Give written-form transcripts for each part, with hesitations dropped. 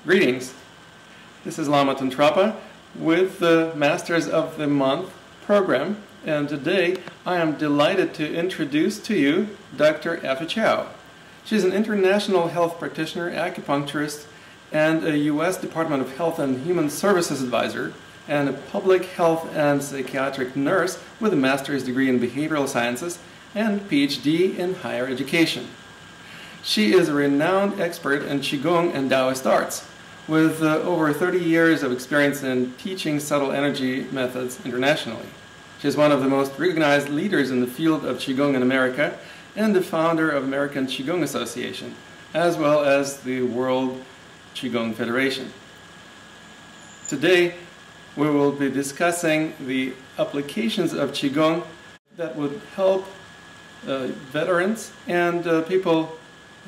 Greetings. This is Lama Tantrapa with the Masters of the Month program, and today I am delighted to introduce to you Dr. Effie Chow. She's an international health practitioner, acupuncturist, and a U.S. Department of Health and Human Services advisor, and a public health and psychiatric nurse with a master's degree in behavioral sciences and PhD in higher education. She is a renowned expert in Qigong and Taoist arts, with over 30 years of experience in teaching subtle energy methods internationally. She is one of the most recognized leaders in the field of Qigong in America and the founder of American Qigong Association, as well as the World Qigong Federation. Today, we will be discussing the applications of Qigong that would help veterans and people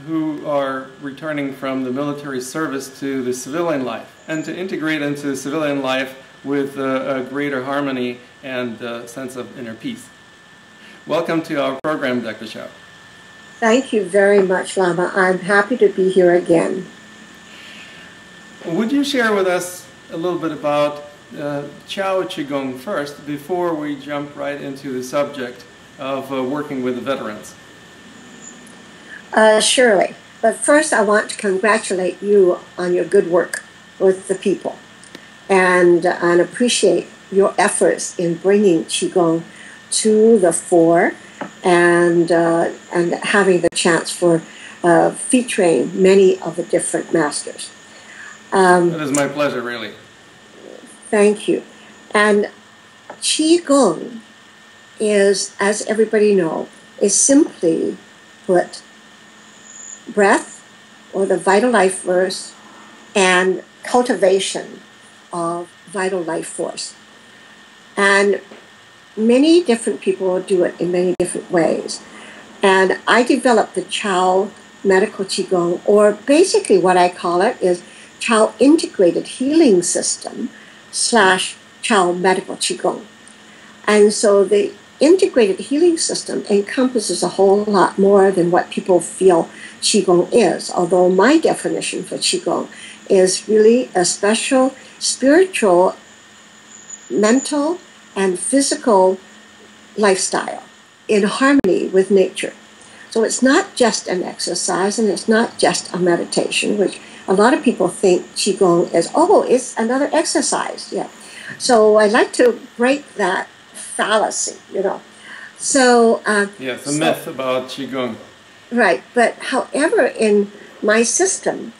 who are returning from the military service to the civilian life, and to integrate into civilian life with a greater harmony and sense of inner peace. Welcome to our program, Dr. Chow. Thank you very much, Lama. I'm happy to be here again. Would you share with us a little bit about Chow Qigong first, before we jump right into the subject of working with the veterans? Surely. But first I want to congratulate you on your good work with the people and appreciate your efforts in bringing Qigong to the fore and having the chance for featuring many of the different masters. It is my pleasure, really. Thank you. And Qigong is, as everybody knows, is simply put breath, or the vital life force, and cultivation of vital life force. And many different people do it in many different ways. And I developed the Chow Medical Qigong, or basically what I call it is Chow Integrated Healing System / Chow Medical Qigong. And so the integrated healing system encompasses a whole lot more than what people feel Qigong is, although my definition for Qigong is really a special spiritual, mental, and physical lifestyle in harmony with nature. So it's not just an exercise, and it's not just a meditation, which a lot of people think Qigong is, oh, it's another exercise. Yeah. So I'd like to break that fallacy, you know. So yes, the myth about Qigong. Right, but however, in my system,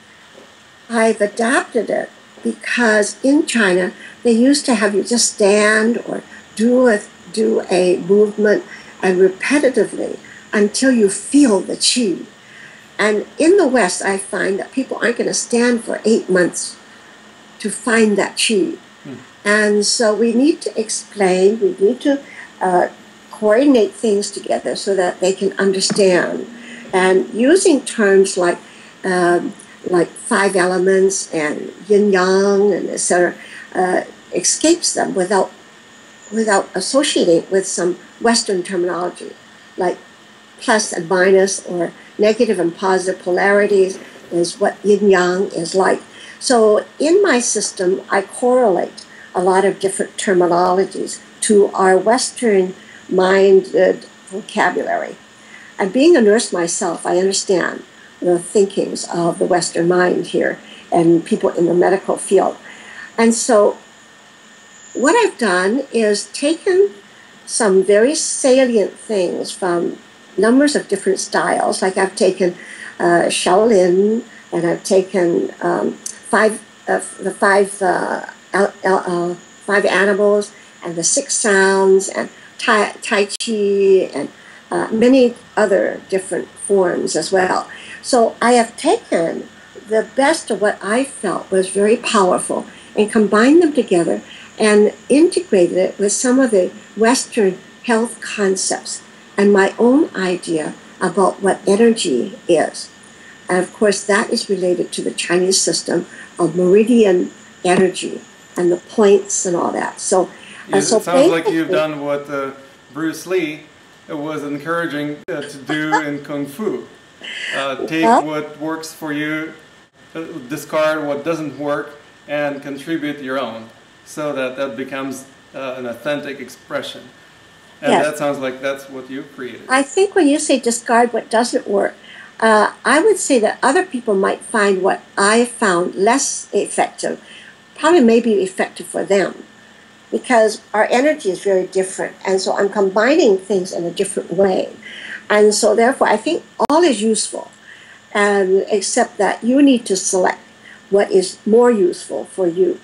I've adapted it because in China they used to have you just stand or do a movement and repetitively until you feel the qi. And in the West, I find that people aren't going to stand for 8 months to find that qi. And so we need to explain, we need to coordinate things together so that they can understand. And using terms like 5 elements and yin yang and etc. Escapes them without associating with some Western terminology like plus and minus, or negative and positive polarities is what yin yang is like. So in my system, I correlate a lot of different terminologies to our Western minded vocabulary. And being a nurse myself, I understand the thinkings of the Western mind here and people in the medical field. And so what I've done is taken some very salient things from numbers of different styles, like I've taken Shaolin, and I've taken the five animals, and the 6 sounds, and Tai Chi, and many other different forms as well. So I have taken the best of what I felt was very powerful and combined them together and integrated it with some of the Western health concepts and my own idea about what energy is. And of course, that is related to the Chinese system of meridian energy and the points and all that. So, it sounds like you've done what Bruce Lee was encouraging to do in Kung Fu. Take what works for you discard what doesn't work and contribute your own, so that that becomes an authentic expression. And Yes. that sounds like that's what you created. I think when you say discard what doesn't work, I would say that other people might find what I found less effective, probably maybe effective for them, because our energy is very different. And so I'm combining things in a different way. And so therefore, I think all is useful, except that you need to select what is more useful for you.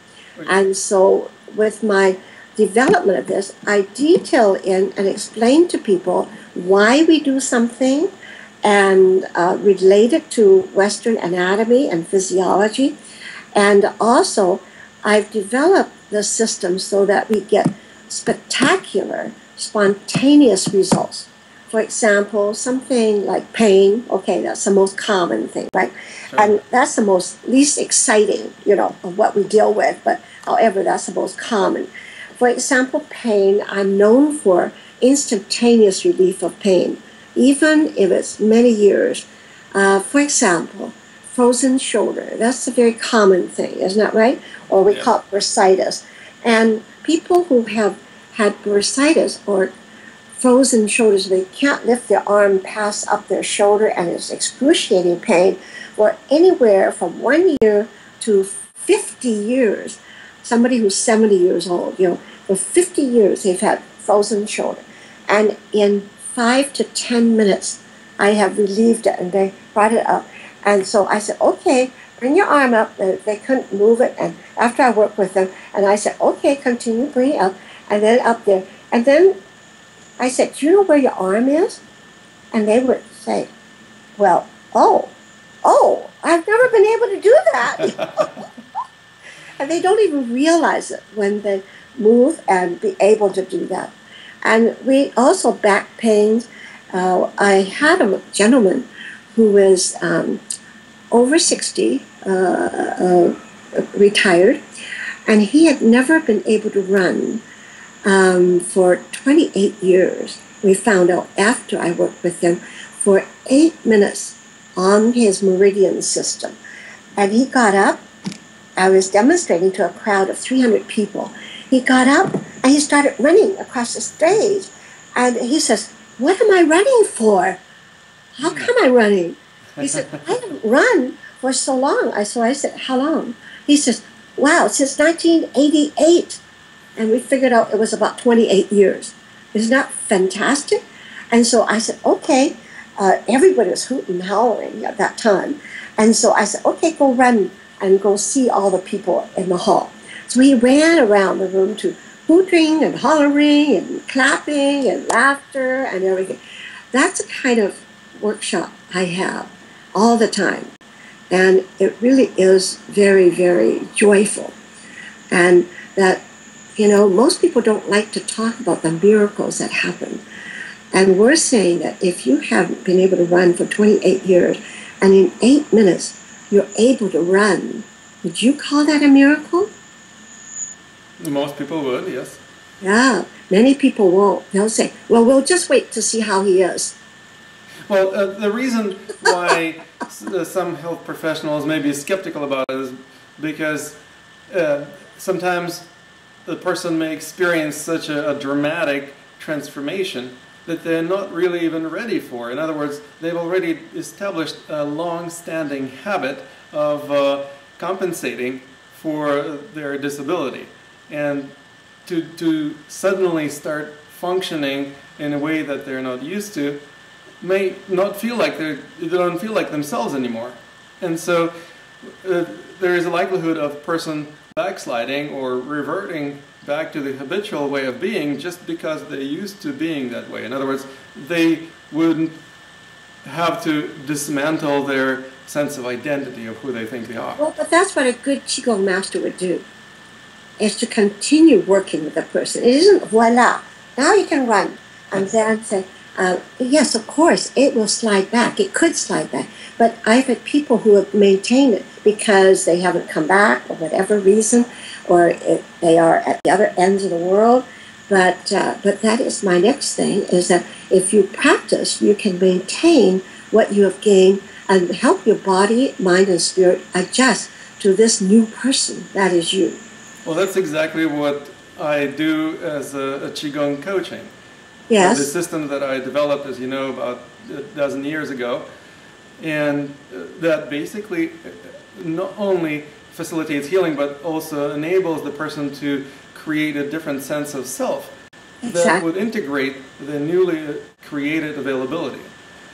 And so with my development of this, I detail in and explain to people why we do something and relate it to Western anatomy and physiology. And also, I've developed the system so that we get spectacular, spontaneous results. For example, something like pain, okay, that's the most common thing, right? Sure. And that's the least exciting, of what we deal with, but however, that's the most common. For example, pain, I'm known for instantaneous relief of pain, even if it's many years. For example, frozen shoulder, that's a very common thing, isn't that right? Or we call it bursitis. And people who have had bursitis or frozen shoulders, they can't lift their arm past up their shoulder, and it's excruciating pain for anywhere from 1 year to 50 years. Somebody who's 70 years old, for 50 years they've had frozen shoulder. And in 5 to 10 minutes, I have relieved it, and they brought it up. And so I said, okay, bring your arm up. They couldn't move it. And after I worked with them, and I said, okay, continue, bring it up. And then up there. And then I said, do you know where your arm is? And they would say, well, oh, I've never been able to do that. And they don't even realize it when they move and be able to do that. And we also back pains. I had a gentleman who was over 60, retired, and he had never been able to run for 28 years. We found out after I worked with him for 8 minutes on his meridian system. And he got up. I was demonstrating to a crowd of 300 people. He got up and he started running across the stage. And he says, what am I running for? How come I'm running? He said, I haven't run for so long. So I said, how long? He says, wow, since 1988. And we figured out it was about 28 years. Isn't that fantastic? And so I said, okay. Everybody was hooting and howling at that time. And so I said, okay, go run and go see all the people in the hall. So he ran around the room to hooting and hollering and clapping and laughter and everything. That's a kind of workshop I have all the time. And it really is very, very joyful. And that, most people don't like to talk about the miracles that happen. And we're saying that if you haven't been able to run for 28 years, and in 8 minutes you're able to run, would you call that a miracle? Most people would, yes. Yeah, many people won't. They'll say, well, we'll just wait to see how he is. Well, the reason why some health professionals may be skeptical about it is because sometimes the person may experience such a dramatic transformation that they're not really even ready for. In other words, they've already established a long-standing habit of compensating for their disability. And to suddenly start functioning in a way that they're not used to may not feel like they don't feel like themselves anymore. And so there is a likelihood of a person backsliding or reverting back to the habitual way of being just because they're used to being that way. In other words, they wouldn't have to dismantle their sense of identity of who they think they are. Well, but that's what a good Qigong master would do, is to continue working with the person. It isn't, voila, now you can run. And then say, yes, of course, it will slide back. It could slide back. But I've had people who have maintained it because they haven't come back for whatever reason, or they are at the other ends of the world. But that is my next thing, is that if you practice, you can maintain what you have gained and help your body, mind, and spirit adjust to this new person that is you. Well, that's exactly what I do as a Qigong coaching. Yes. The system that I developed, as you know, about a dozen years ago, and that basically not only facilitates healing, but also enables the person to create a different sense of self that would integrate the newly created availability.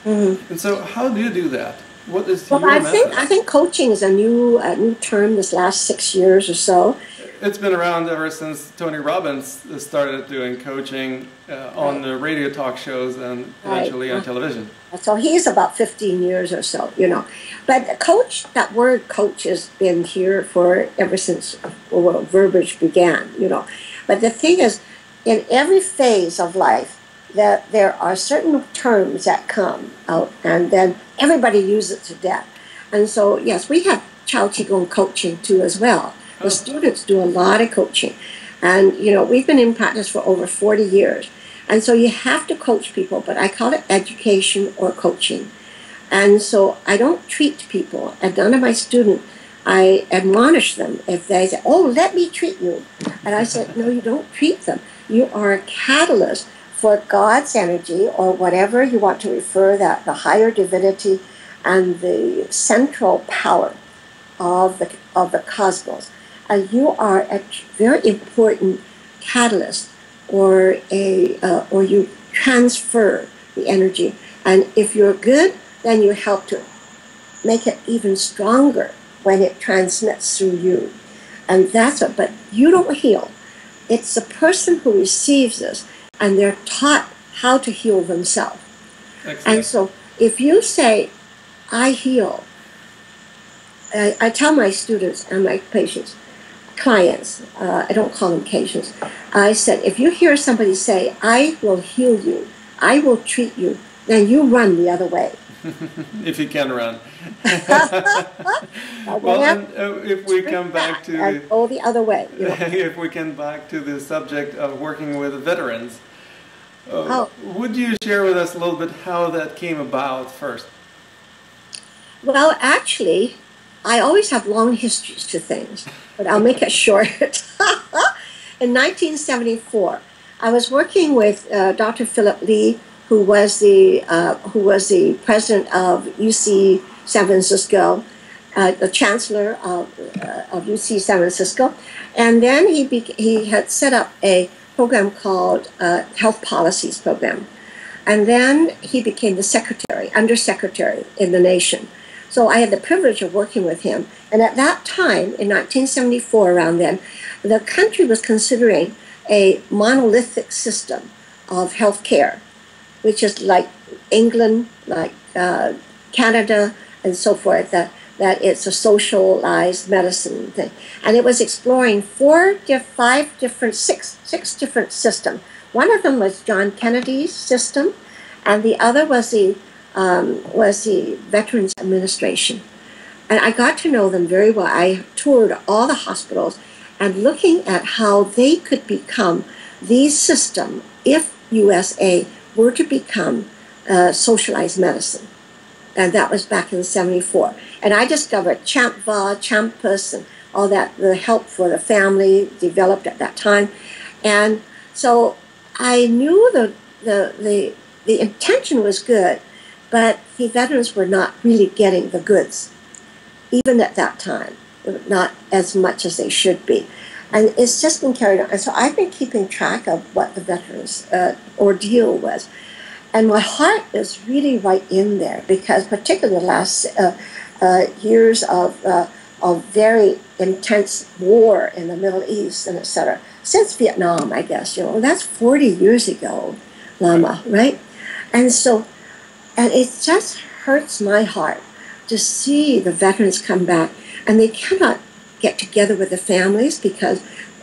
Mm-hmm. And so, how do you do that? What is your method? I think coaching is a new term this last 6 years or so. It's been around ever since Tony Robbins started doing coaching on the radio talk shows and eventually on television. So he's about 15 years or so, you know. But coach, that word coach has been here for ever since verbiage began, you know. But the thing is, in every phase of life, that there are certain terms that come out, and then everybody uses it to death. And so, yes, we have Chow Qigong coaching too as well. The students do a lot of coaching. And, you know, we've been in practice for over 40 years. And so you have to coach people, but I call it education or coaching. And so I don't treat people. And none of my students, I admonish them if they say, oh, let me treat you. And I said, no, you don't treat them. You are a catalyst for God's energy, or whatever you want to refer that, the higher divinity and the central power of the cosmos. And you are a very important catalyst, or you transfer the energy. And if you're good, then you help to make it even stronger when it transmits through you. And that's it. But you don't heal. It's the person who receives this, and they're taught how to heal themselves. Excellent. And so if you say, I heal, I tell my students and my patients, clients, I don't call them patients, I said, if you hear somebody say, I will heal you, I will treat you, then you run the other way. If you can run. Well, and, if we come back to go the other way. You know? If we come back to the subject of working with veterans, would you share with us a little bit how that came about first? Well, actually, I always have long histories to things, but I'll make it short. In 1974, I was working with Dr. Philip Lee, who was the president of UC San Francisco, the chancellor of UC San Francisco, and then he had set up a program called Health Policies Program, and then he became the secretary, undersecretary in the nation. So I had the privilege of working with him, and at that time, in 1974, around then, the country was considering a monolithic system of health care, which is like England, like Canada, and so forth, that it's a socialized medicine thing. And it was exploring six different systems. One of them was John Kennedy's system, and the other was the Veterans Administration. And I got to know them very well. I toured all the hospitals and looking at how they could become the system if USA were to become socialized medicine. And that was back in '74. And I discovered Champa, Champus, and all that, the help for the family developed at that time. And so I knew the intention was good, but the veterans were not really getting the goods, even at that time, not as much as they should be. And it's just been carried on. And so I've been keeping track of what the veterans' ordeal was. And my heart is really right in there, because particularly the last years of very intense war in the Middle East and etc. Since Vietnam, I guess, and that's 40 years ago, Lama, right? And so, and it just hurts my heart to see the veterans come back, and they cannot get together with the families because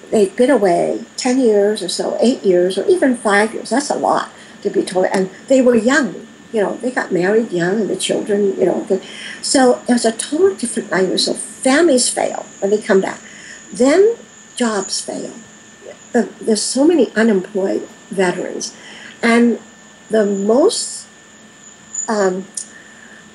they've been away 10 years or so, 8 years, or even 5 years. That's a lot to be told. And they were young, they got married young, and the children, So it was a totally different language. So families fail when they come back. Then jobs fail. There's so many unemployed veterans. And the most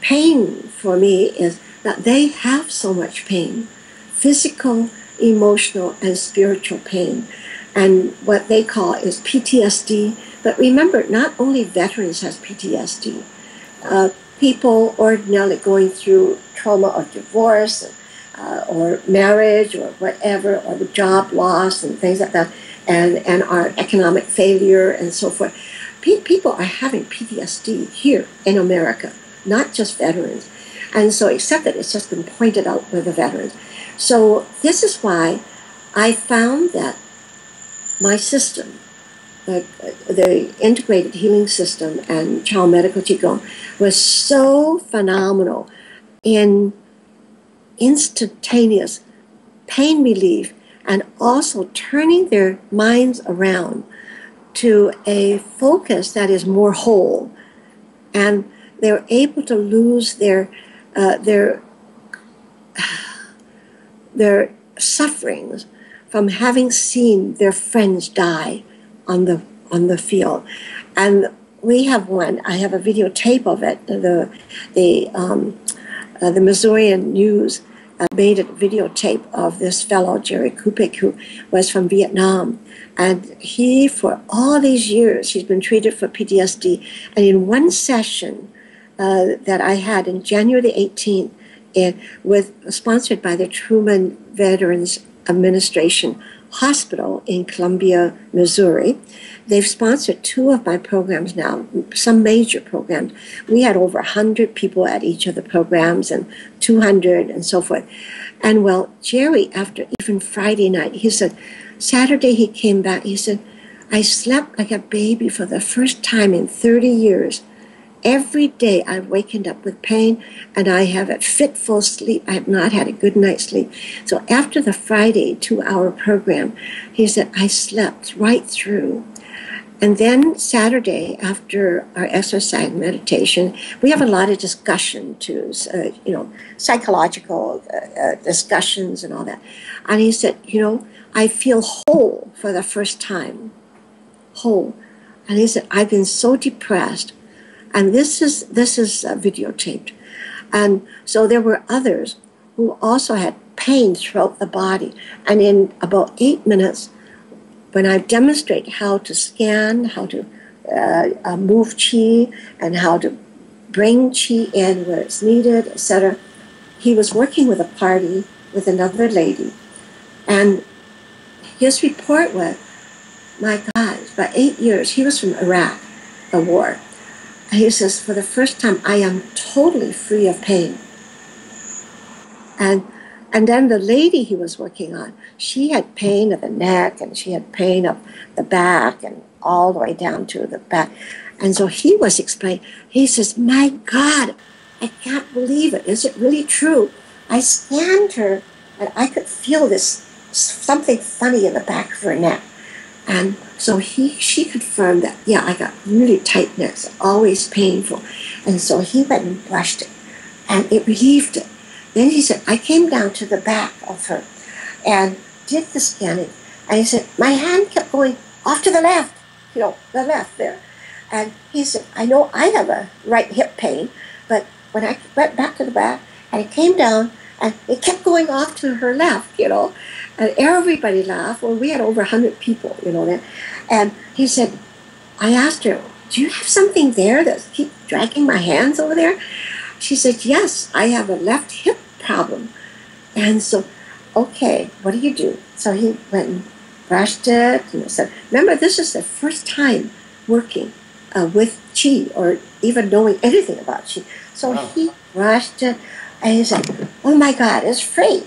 pain for me is that they have so much pain, physical, emotional, and spiritual pain. And what they call is PTSD. But remember, not only veterans have PTSD. People ordinarily going through trauma of divorce or marriage or whatever, or the job loss and things like that, and our economic failure and so forth. People are having PTSD here in America, not just veterans. And so, except that it's just been pointed out with the veterans. So this is why I found that my system, the integrated healing system and Chow Medical Qigong, was so phenomenal in instantaneous pain relief and also turning their minds around to a focus that is more whole. And they're able to lose their sufferings from having seen their friends die on the field. And we have one. I have a videotape of it. The Missourian News made a videotape of this fellow, Jerry Kupik, who was from Vietnam. And he, for all these years, he's been treated for PTSD. And in one session that I had in January the 18th, sponsored by the Truman Veterans Administration Hospital in Columbia, Missouri. They've sponsored 2 of my programs now, some major programs. We had over 100 people at each of the programs and 200 and so forth. And well, Jerry, after even Friday night, he said, Saturday he came back, he said, I slept like a baby for the first time in 30 years. Every day I've wakened up with pain and I have a fitful sleep. I have not had a good night's sleep. So after the Friday 2-hour program, he said, I slept right through. And then Saturday, after our exercise meditation, we have a lot of discussion too, psychological discussions and all that. And he said, I feel whole for the first time. Whole. And he said, I've been so depressed. And this is videotaped. And so there were others who also had pain throughout the body. And in about 8 minutes, when I demonstrate how to scan, how to move qi, and how to bring qi in where it's needed, etc., he was working with a party with another lady. And his report was, my God, about 8 years, he was from Iraq, the war. He says, for the first time, I am totally free of pain. And then the lady he was working on, she had pain of the neck, and she had pain of the back, and all the way down to the back. And so he was explaining, he says, my God, I can't believe it. Is it really true? I scanned her, and I could feel this, something funny in the back of her neck. And so she confirmed that, yeah, I got really tight necks, always painful. And so he went and brushed it, and it relieved it. Then he said, I came down to the back of her and did the scanning. And he said, my hand kept going off to the left, the left there. And he said, I know I have a right hip pain, but when I went back to the back, and it came down, and it kept going off to her left, And everybody laughed. Well, we had over 100 people, there. And he said, I asked her, do you have something there that keeps dragging my hands over there? She said, yes, I have a left hip problem. And so, okay, what do you do? So he went and brushed it, and said, remember, this is the first time working with qi or even knowing anything about qi. So wow. He brushed it, and he said, oh my God, it's free,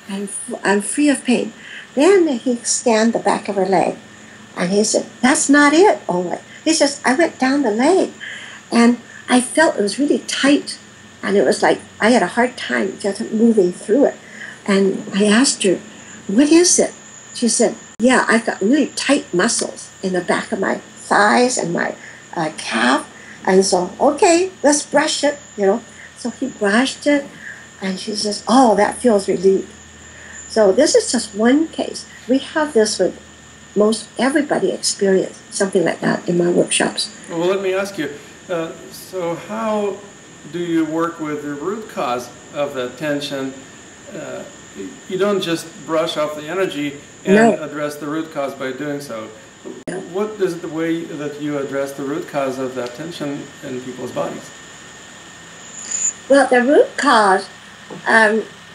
I'm free of pain. Then he scanned the back of her leg, and he said, that's not it only. He says, I went down the leg, and I felt it was really tight, and it was like I had a hard time just moving through it. And I asked her, what is it? She said, yeah, I've got really tight muscles in the back of my thighs and my calf. And so, okay, let's brush it, So he brushed it, and she says, oh, that feels relieved. So this is just one case. We have this with most everybody experience something like that in my workshops. Well, let me ask you, so how do you work with the root cause of the tension? You don't just brush off the energy and address the root cause by doing so. What is the way that you address the root cause of that tension in people's bodies? Well, the root cause,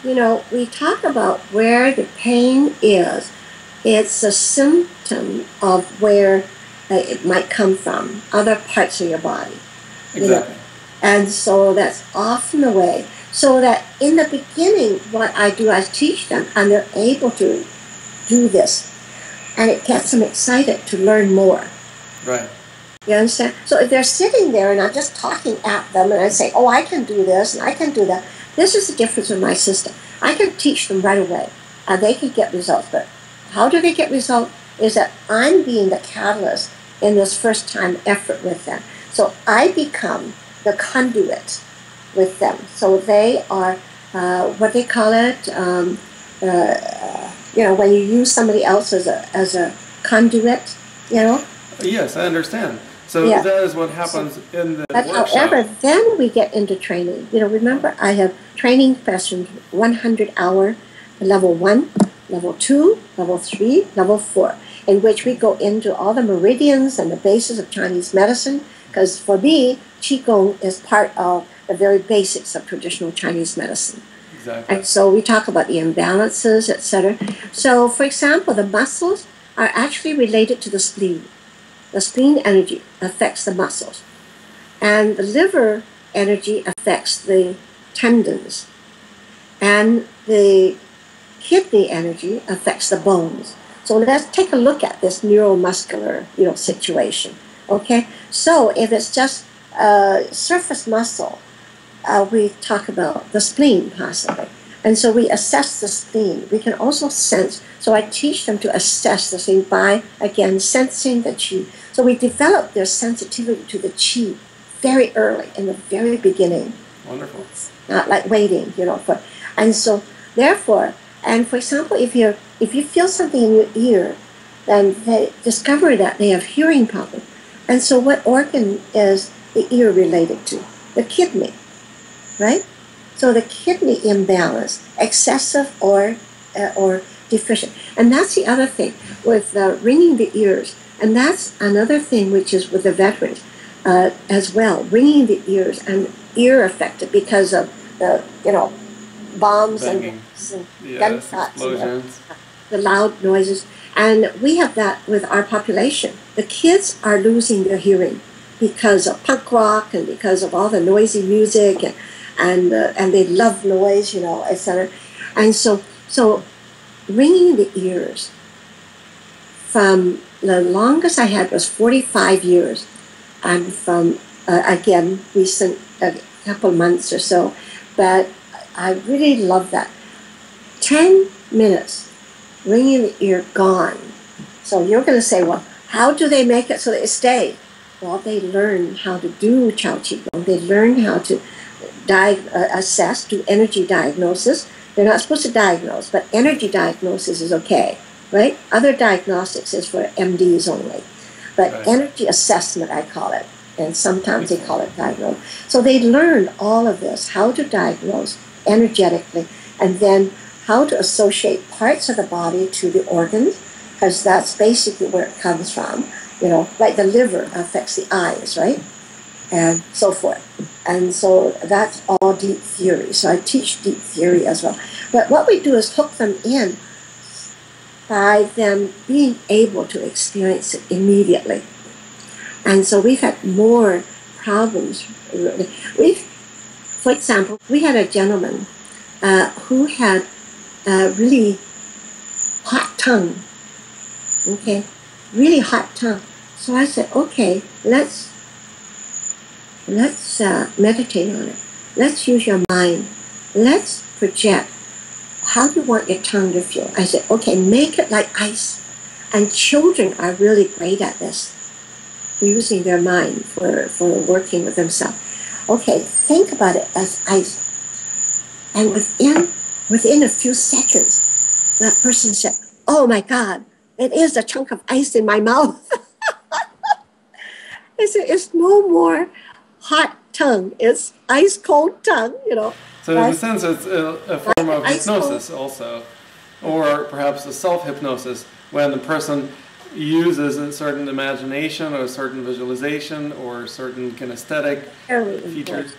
you know, we talk about where the pain is. It's a symptom of where it might come from, other parts of your body. Exactly. You know? And so that's often the way. So that in the beginning, what I do, I teach them, and they're able to do this. And it gets them excited to learn more. Right. You understand? So if they're sitting there and I'm just talking at them and I say, oh, I can do this and I can do that, this is the difference with my system. I can teach them right away and they can get results. But how do they get results? Is that I'm being the catalyst in this first time effort with them. So I become the conduit with them. So they are, what they call it, you know, when you use somebody else as a conduit, you know? Yes, I understand. So that is what happens in the workshop. However, then we get into training. You know, remember, I have training sessions, 100-hour, level 1, level 2, level 3, level 4, in which we go into all the meridians and the basis of Chinese medicine, because for me, Qigong is part of the very basics of traditional Chinese medicine. Exactly. And so we talk about the imbalances, etc. So, for example, the muscles are actually related to the spleen. The spleen energy affects the muscles. And the liver energy affects the tendons. And the kidney energy affects the bones. So let's take a look at this neuromuscular, you know, situation. Okay? So if it's just surface muscle, we talk about the spleen possibly. And so we assess the spleen. We can also sense. So I teach them to assess the spleen by, again, sensing the qi. So we develop their sensitivity to the qi very early, in the very beginning. Wonderful. Not like waiting, you know. And so, therefore, and for example, if you feel something in your ear, then they discover that they have hearing problem. And so what organ is the ear related to? The kidney, right? So the kidney imbalance, excessive or deficient. And that's the other thing with ringing the ears. And that's another thing which is with the veterans as well, ringing the ears and ear affected because of the, you know, bombs Banging. and Yes, gunshots, explosions. the loud noises. And we have that with our population. The kids are losing their hearing because of punk rock and because of all the noisy music and they love noise, you know, etc. And so ringing the ears, from the longest I had was 45 years, and from again recent a couple months or so, but I really love that. 10 minutes ringing the ear, gone. So you're going to say, well, how do they make it so that it stays? Well, they learn how to do Chao Qigong. They learn how to assess, do energy diagnosis. They're not supposed to diagnose, but energy diagnosis is okay, right? Other diagnostics is for MDs only. But right. Energy assessment, I call it, and sometimes they call it diagnose. So they learn all of this, how to diagnose energetically, and then how to associate parts of the body to the organs, because that's basically where it comes from. You know, like the liver affects the eyes, right? And so forth. And so that's all deep theory. So I teach deep theory as well. But what we do is hook them in by them being able to experience it immediately. And so we've had more problems. For example, we had a gentleman who had a really hot tongue. Okay, really hot tongue. So I said, okay, let's meditate on it. Let's use your mind. Let's project. How do you want your tongue to feel? I said, okay, make it like ice. And children are really great at this, using their mind for working with themselves. Okay, think about it as ice. And within a few seconds, that person said, oh my God, it is a chunk of ice in my mouth. I said, it's no more hot tongue. It's ice cold tongue, you know. So in a sense, it's a form of hypnosis also, or perhaps a self-hypnosis, when the person uses a certain imagination or a certain visualization or certain kinesthetic features.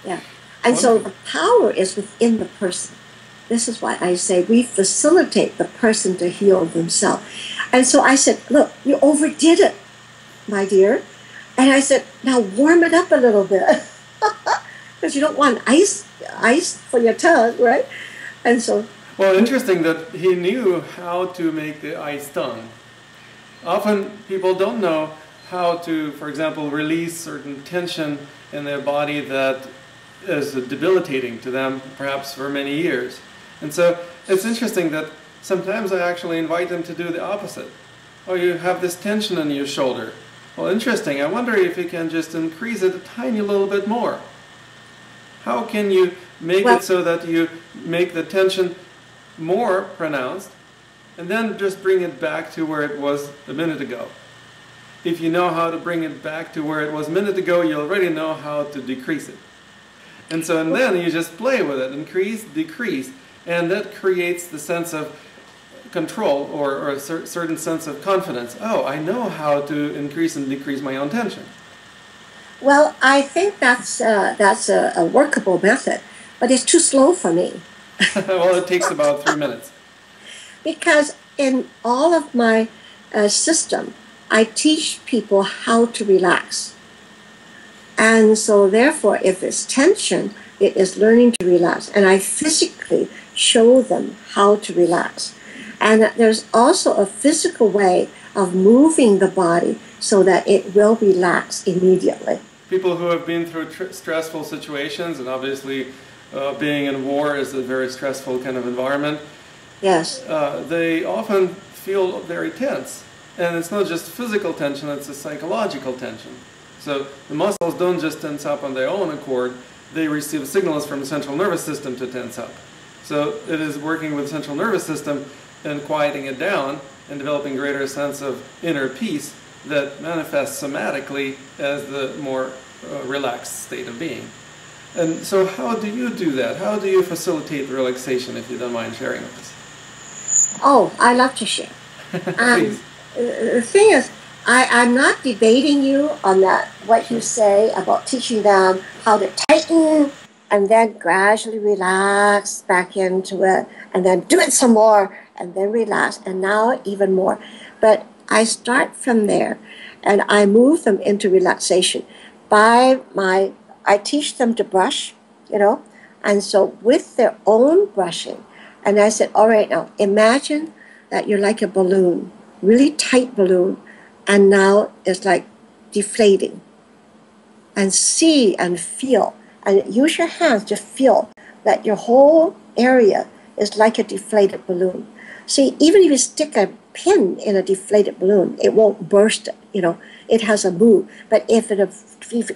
Yeah. And so the power is within the person. This is why I say we facilitate the person to heal themselves. And so I said, look, you overdid it, my dear. And I said, now warm it up a little bit. Because you don't want ice for your tongue, right? And so... Well, interesting that he knew how to make the ice tongue. Often people don't know how to, for example, release certain tension in their body that is debilitating to them, perhaps for many years. And so it's interesting that sometimes I actually invite them to do the opposite. Oh, you have this tension in your shoulder. Well, interesting. I wonder if you can just increase it a tiny little bit more. How can you make it so that you make the tension more pronounced and then just bring it back to where it was a minute ago? If you know how to bring it back to where it was a minute ago, you already know how to decrease it. And so and then you just play with it, increase, decrease, and that creates the sense of control or a certain sense of confidence. Oh, I know how to increase and decrease my own tension. Well, I think that's a workable method, but it's too slow for me. Well, it takes about 3 minutes. Because in all of my system, I teach people how to relax. And so therefore, if it's tension, it is learning to relax. And I physically show them how to relax. And there's also a physical way of moving the body so that it will relax immediately. People who have been through stressful situations, and obviously being in war is a very stressful kind of environment. Yes. They often feel very tense. And it's not just physical tension, it's a psychological tension. So the muscles don't just tense up on their own accord, they receive signals from the central nervous system to tense up. So it is working with the central nervous system and quieting it down and developing a greater sense of inner peace that manifests somatically as the more relaxed state of being. And so how do you do that? How do you facilitate the relaxation, if you don't mind sharing with us? Oh, I love to share. Please. The thing is, I'm not debating you on that, what you say about teaching them how to tighten and then gradually relax back into it and then do it some more and then relax and now even more. But I start from there and I move them into relaxation. I teach them to brush, you know, and so with their own brushing, and I said, all right, now imagine that you're like a balloon, really tight balloon, and now it's like deflating. And see and feel, and use your hands to feel that your whole area is like a deflated balloon. See, even if you stick a pin in a deflated balloon, it won't burst, you know, it has a move. But if an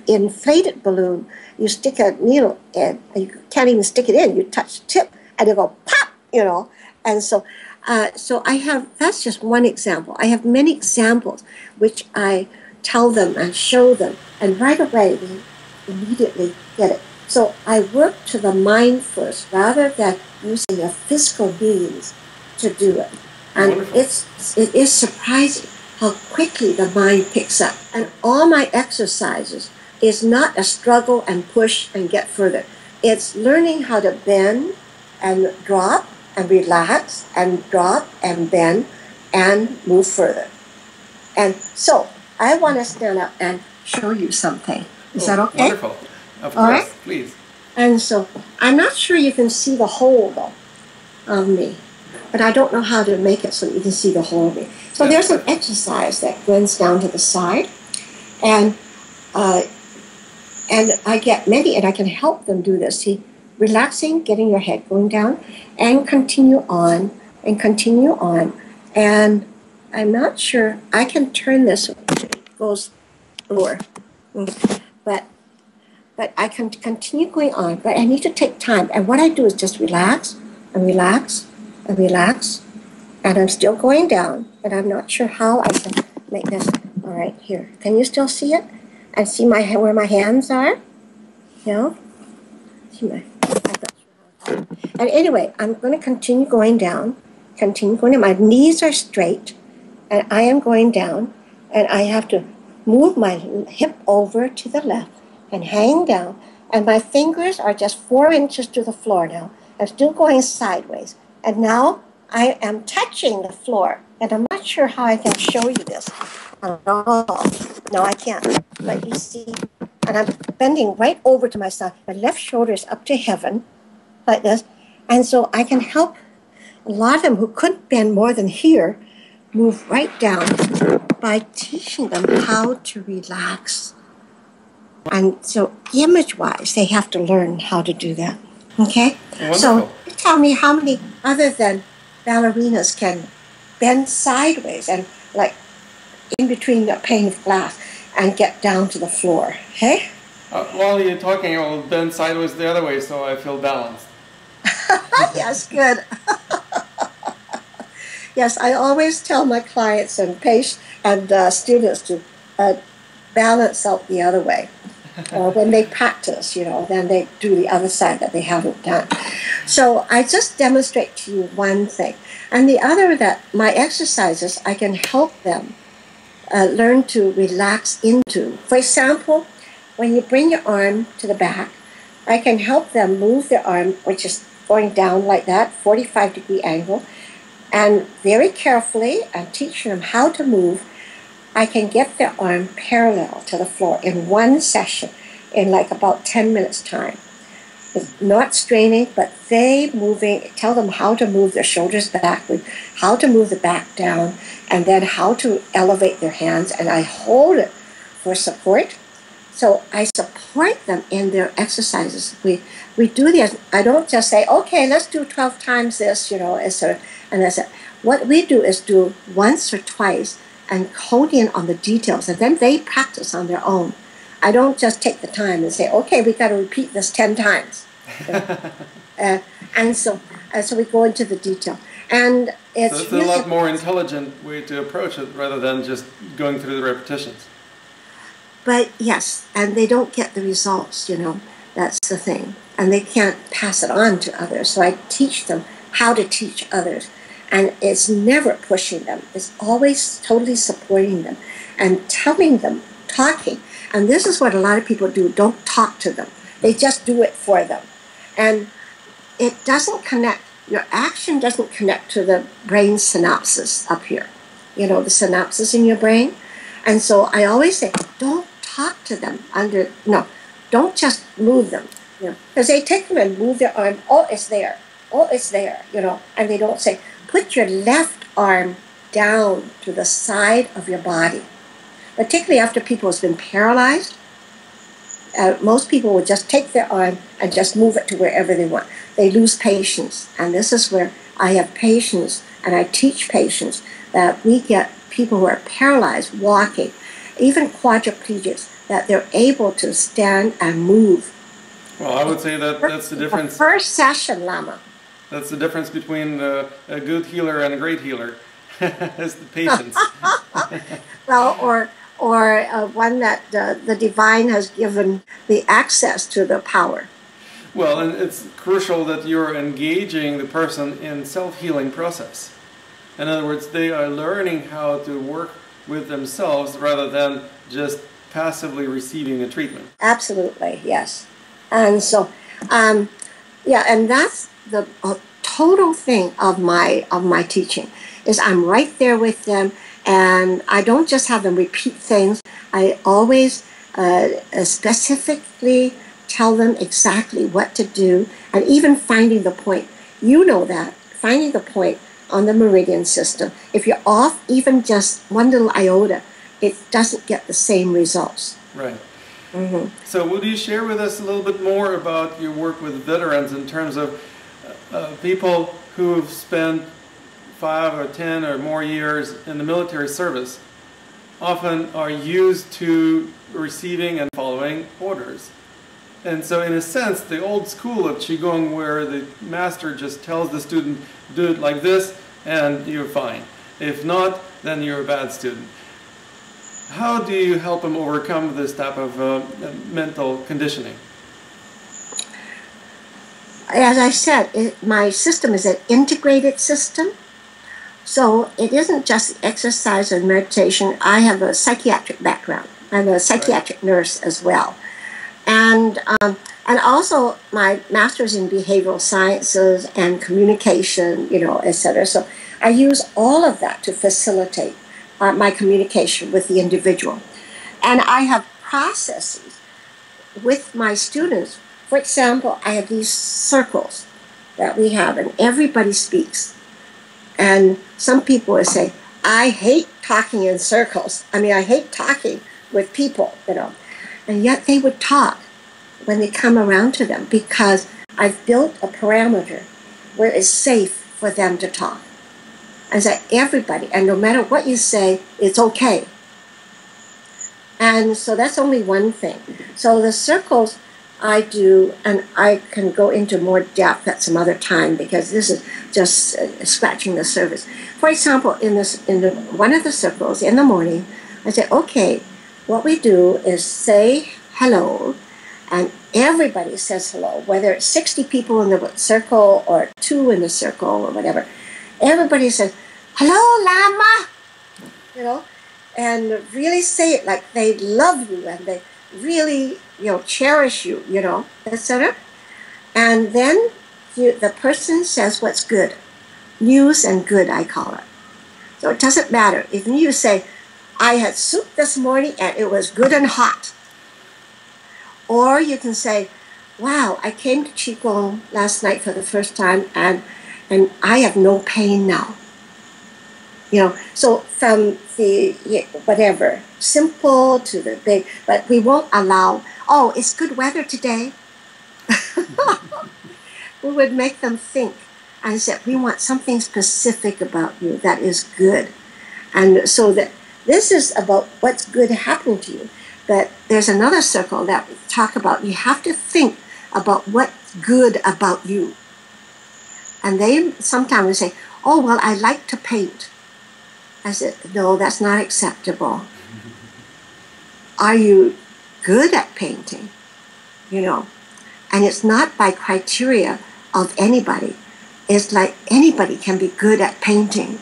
inflated balloon, you stick a needle in, and you can't even stick it in, you touch the tip, and it'll go pop, you know. And so I have, that's just one example. I have many examples which I tell them and show them, and right away they immediately get it. So I work to the mind first rather than using a physical means to do it. And it is surprising how quickly the mind picks up. And all my exercises is not a struggle and push and get further. It's learning how to bend and drop and relax and drop and bend and move further. And so I want to stand up and show you something. Is that okay? Wonderful. Of course, please. And so I'm not sure you can see the whole though of me, but I don't know how to make it so you can see the whole of me. So there's an exercise that runs down to the side, and I get many, and I can help them do this. See, relaxing, getting your head going down, and continue on, and continue on. And I'm not sure, I can turn this, it goes lower, but I can continue going on, but I need to take time. And what I do is just relax, and relax, and relax, and I'm still going down, and I'm not sure how I can make this. All right, here, can you still see it? And see where my hands are? You know? I'm not sure how. And anyway, I'm going to continue going down. Continue going down. My knees are straight, and I am going down, and I have to move my hip over to the left and hang down, and my fingers are just 4 inches to the floor now. I'm still going sideways, and now I am touching the floor, and I'm not sure how I can show you this at all. No, I can't. But you see, and I'm bending right over to my side. My left shoulder is up to heaven, like this, and so I can help a lot of them who couldn't bend more than here move right down by teaching them how to relax. And so image-wise, they have to learn how to do that. Okay? Wonderful. So tell me how many other than ballerinas can bend sideways and like in between the pane of glass and get down to the floor. Okay? While you're talking, I'll bend sideways the other way so I feel balanced. Yes, good. Yes, I always tell my clients and patients and students to balance out the other way. Or when they practice, then they do the other side that they haven't done. So I just demonstrate to you one thing. And the other, that my exercises, I can help them learn to relax into. For example, when you bring your arm to the back, I can help them move their arm, which is going down like that, 45-degree angle, and very carefully, and teach them how to move. I can get their arm parallel to the floor in one session in like about 10 minutes time. It's not straining, but they moving, tell them how to move their shoulders backward, how to move the back down, and then how to elevate their hands, and I hold it for support. So I support them in their exercises. We do this. I don't just say, okay, let's do 12 times this, and that's it. What we do is do once or twice and hone in on the details, and then they practice on their own. I don't just take the time and say, okay, we got to repeat this 10 times. And so we go into the detail. And it's a lot more intelligent way to approach it rather than just going through the repetitions. But yes, and they don't get the results, that's the thing. And they can't pass it on to others. So I teach them how to teach others. And it's never pushing them. It's always totally supporting them and telling them, talking. And this is what a lot of people do. Don't talk to them. They just do it for them. And it doesn't connect, your action doesn't connect to the brain synapses up here. The synapses in your brain. And so I always say, don't talk to them don't just move them. Because they take them and move their arm, oh, it's there. Oh, it's there, and they don't say, put your left arm down to the side of your body. Particularly after people have been paralyzed, most people would just take their arm and just move it to wherever they want. They lose patience, and this is where I have patience, and I teach patients that we get people who are paralyzed walking, even quadriplegics, that they're able to stand and move. Well, I would say that that's the difference. The first session, Lama. That's the difference between a good healer and a great healer. It's the patience. Well, or one that the divine has given the access to the power. Well, and it's crucial that you're engaging the person in self-healing process. In other words, they are learning how to work with themselves rather than just passively receiving a treatment. Absolutely, yes. And so, and that's the total thing of my teaching, is I'm right there with them, and I don't just have them repeat things. I always specifically tell them exactly what to do, and even finding the point. That, finding the point on the meridian system. If you're off even just one little iota, it doesn't get the same results. Right. Mm-hmm. So would you share with us a little bit more about your work with veterans in terms of people who've spent 5 or 10 or more years in the military service, often are used to receiving and following orders. And so in a sense, the old school of Qigong, where the master just tells the student, do it like this and you're fine. If not, then you're a bad student. How do you help them overcome this type of mental conditioning? as I said, my system is an integrated system. So it isn't just exercise and meditation. I have a psychiatric background. I'm a psychiatric nurse as well. And also my master's in behavioral sciences and communication, etc. So I use all of that to facilitate my communication with the individual. And I have processes with my students. For example, I have these circles that we have, and everybody speaks. And some people will say, I hate talking in circles. I hate talking with people, And yet they would talk when they come around to them because I've built a parameter where it's safe for them to talk. And so everybody, and no matter what you say, it's okay. And so that's only one thing. So the circles I do, and I can go into more depth at some other time because this is just scratching the surface. For example, in one of the circles in the morning, I say, okay, what we do is say hello, and everybody says hello, whether it's 60 people in the circle or 2 in the circle or whatever. Everybody says, hello, Lama, and really say it like they love you and they really, cherish you, etc. And then the person says what's good. News and good, I call it. So it doesn't matter. If you say, I had soup this morning and it was good and hot. Or you can say, wow, I came to Qigong last night for the first time and I have no pain now. So from the whatever, simple to the big, but we won't allow, oh, it's good weather today. We would make them think and say, we want something specific about you that is good. And so that this is about what's good happening to you. But there's another circle that we talk about, you have to think about what's good about you. And they sometimes say, oh, well, I like to paint. I said, no, that's not acceptable. Are you good at painting? And it's not by criteria of anybody. It's like anybody can be good at painting.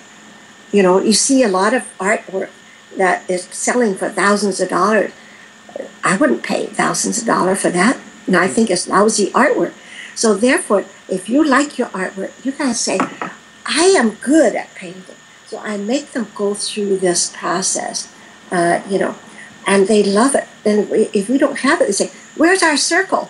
You see a lot of artwork that is selling for thousands of dollars. I wouldn't pay thousands of dollars for that. And I think it's lousy artwork. So therefore, if you like your artwork, you gotta say, I am good at painting. So I make them go through this process, and they love it. And if we don't have it, they say, where's our circle?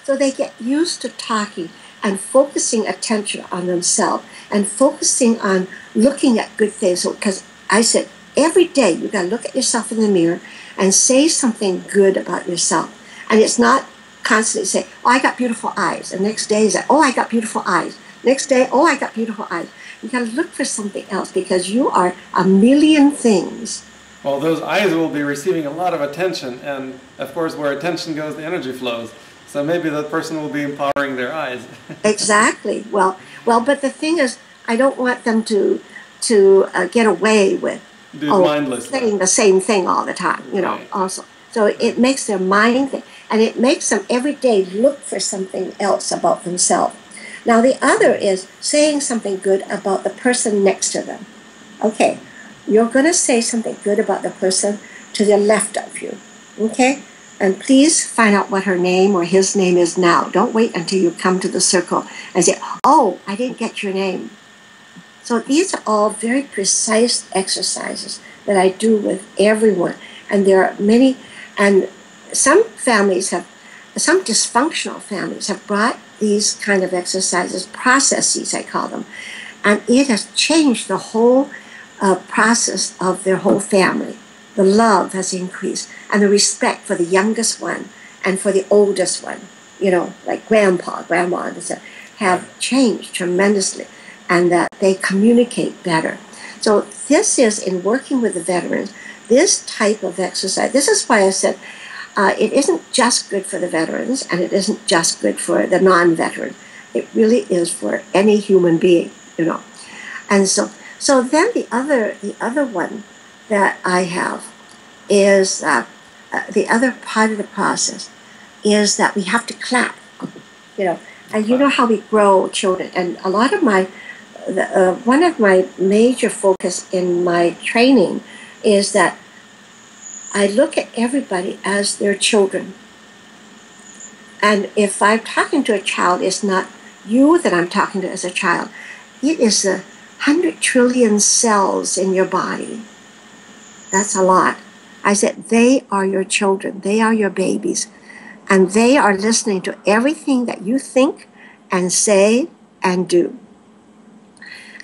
So they get used to talking and focusing attention on themselves and focusing on looking at good things. Because I said, every day you got to look at yourself in the mirror and say something good about yourself. And it's not constantly say, oh, I got beautiful eyes. And next day is like, oh, I got beautiful eyes. Next day, oh, I got beautiful eyes. You got to look for something else because you are a million things. Well, those eyes will be receiving a lot of attention, and of course, where attention goes, the energy flows. So maybe that person will be empowering their eyes. Exactly. Well, but the thing is, I don't want them to get away with saying the same thing all the time. Right. Also, so it makes their mind think, and it makes them every day look for something else about themselves. Now, the other is saying something good about the person next to them. Okay, you're going to say something good about the person to the left of you. Okay? And please find out what her name or his name is now. Don't wait until you come to the circle and say, oh, I didn't get your name. So these are all very precise exercises that I do with everyone. And there are many, and some dysfunctional families have brought these kind of exercises, processes I call them, and it has changed the whole process of their whole family. The love has increased, and the respect for the youngest one and for the oldest one, like grandpa, grandma, have changed tremendously, and that they communicate better. So this is, in working with the veterans, this type of exercise, this is why I said, it isn't just good for the veterans, and it isn't just good for the non-veteran. It really is for any human being, And so then the other one that I have is the other part of the process is that we have to clap, you know. And you know how we grow children. And a lot of one of my major focus in my training is that I look at everybody as their children. And if I'm talking to a child, it's not you that I'm talking to as a child. It is the 100 trillion cells in your body. That's a lot. I said, they are your children. They are your babies. And they are listening to everything that you think and say and do.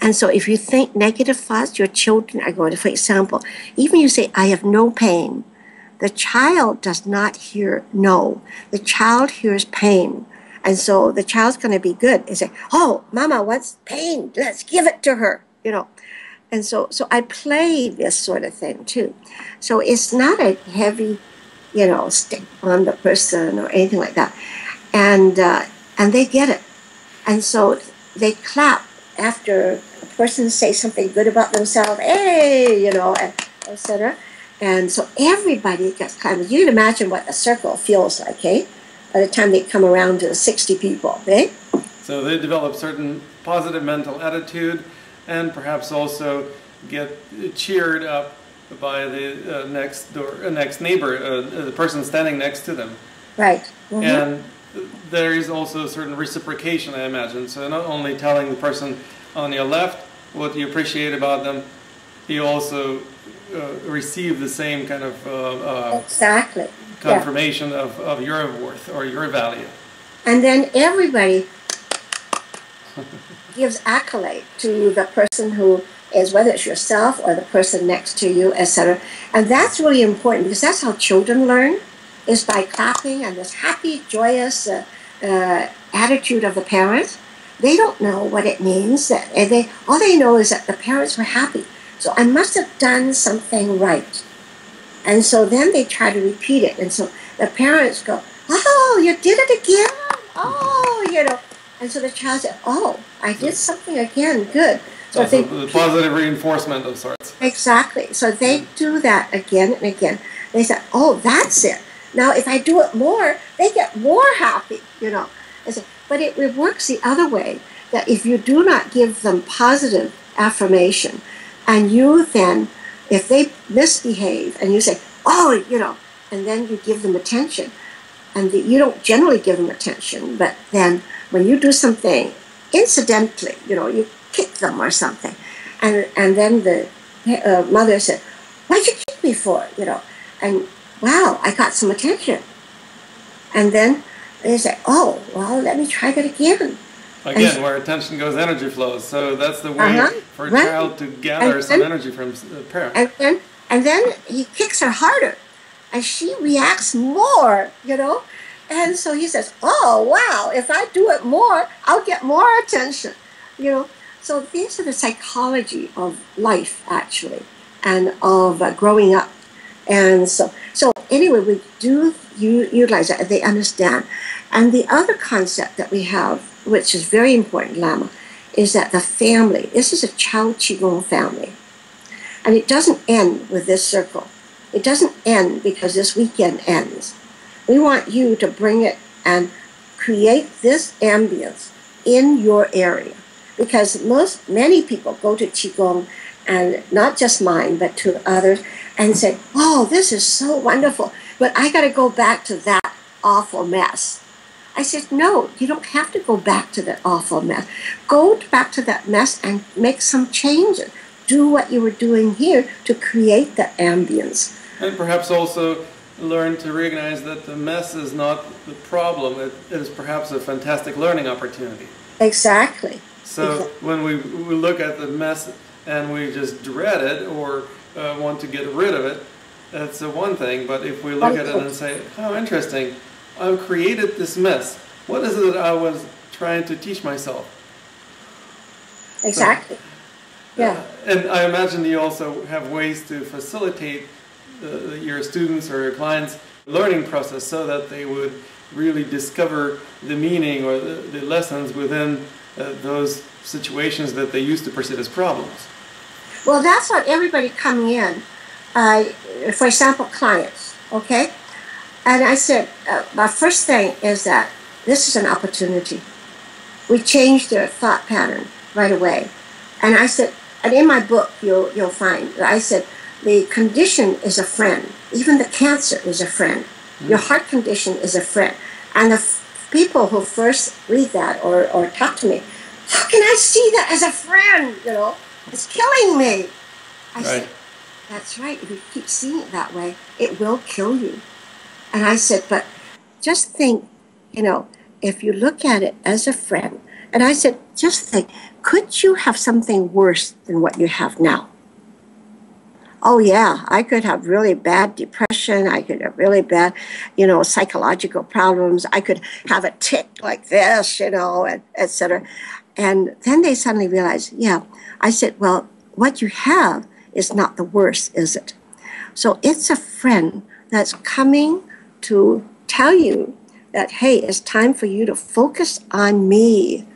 And so if you think negative thoughts, your children are going to, for example, even you say, I have no pain. The child does not hear no. The child hears pain. And so the child's going to be good and say, oh, Mama wants pain. Let's give it to her, you know. And so I play this sort of thing too. So it's not a heavy, you know, stick on the person or anything like that. And they get it. And so they clap after a person says something good about themselves, hey, you know, etc. And so everybody gets clapped. You can imagine what a circle feels like, eh? By the time they come around to 60 people, eh? So they develop certain positive mental attitude and perhaps also get cheered up by the next neighbor, the person standing next to them. Right. Mm-hmm. And there is also a certain reciprocation, I imagine. So not only telling the person on your left what you appreciate about them, you also receive the same kind of exactly confirmation of your worth or your value. And then everybody gives accolade to the person who is, whether it's yourself or the person next to you, etc. And that's really important because that's how children learn, is by clapping and this happy, joyous attitude of the parents. They don't know what it means. All they know is that the parents were happy. So I must have done something right. And so then they try to repeat it. And so the parents go, oh, you did it again? Oh, you know. And so the child said, oh, I did something again, good. So the positive reinforcement of sorts. Exactly. So they do that again and again. They said, oh, that's it. Now if I do it more, they get more happy, you know. But it works the other way, that if you do not give them positive affirmation, and you then, if they misbehave, and you say, oh, you know, and then you give them attention, and you don't generally give them attention, but then when you do something incidentally, you know, you kick them or something, and then the mother said, why'd you kick me for, you know, and wow, I got some attention. And then they say, oh, well, let me try that again. Again, where attention goes, energy flows. So that's the way for a child to gather some energy from the parent. And then he kicks her harder, and she reacts more, you know. And so he says, oh, wow, if I do it more, I'll get more attention, you know. So these are the psychology of life, actually, and of growing up. And so anyway, we do utilize that. They understand. And the other concept that we have, which is very important, Lama, is that the family, this is a Chow Qigong family. And it doesn't end with this circle. It doesn't end because this weekend ends. We want you to bring it and create this ambience in your area. Because many people go to Qigong, and not just mine, but to others, and say, oh, this is so wonderful, but I got to go back to that awful mess. I said, no, you don't have to go back to that awful mess. Go back to that mess and make some changes. Do what you were doing here to create the ambience. And perhaps also learn to recognize that the mess is not the problem. It is perhaps a fantastic learning opportunity. Exactly. So when we look at the mess and we just dread it or want to get rid of it, that's one thing. But if we look at it and say, oh, interesting, I've created this mess. What is it that I was trying to teach myself? Exactly. Yeah. And I imagine you also have ways to facilitate your students or your clients' learning process so that they would really discover the meaning or the lessons within those situations that they used to perceive as problems. Well, that's what everybody coming in, for example, clients, okay? And I said, my first thing is that this is an opportunity. We changed their thought pattern right away. And I said, and in my book, you'll find, I said, the condition is a friend. Even the cancer is a friend. Your heart condition is a friend. And the people who first read that or talk to me, how can I see that as a friend? You know, it's killing me. I said, that's right. If you keep seeing it that way, it will kill you. And I said, but just think, you know, if you look at it as a friend, and I said, just think, could you have something worse than what you have now? Oh yeah, I could have really bad depression. I could have really bad, you know, psychological problems. I could have a tic like this, you know, and et cetera. And then they suddenly realized, yeah. I said, well, what you have is not the worst, is it? So it's a friend that's coming to tell you that, hey, it's time for you to focus on me.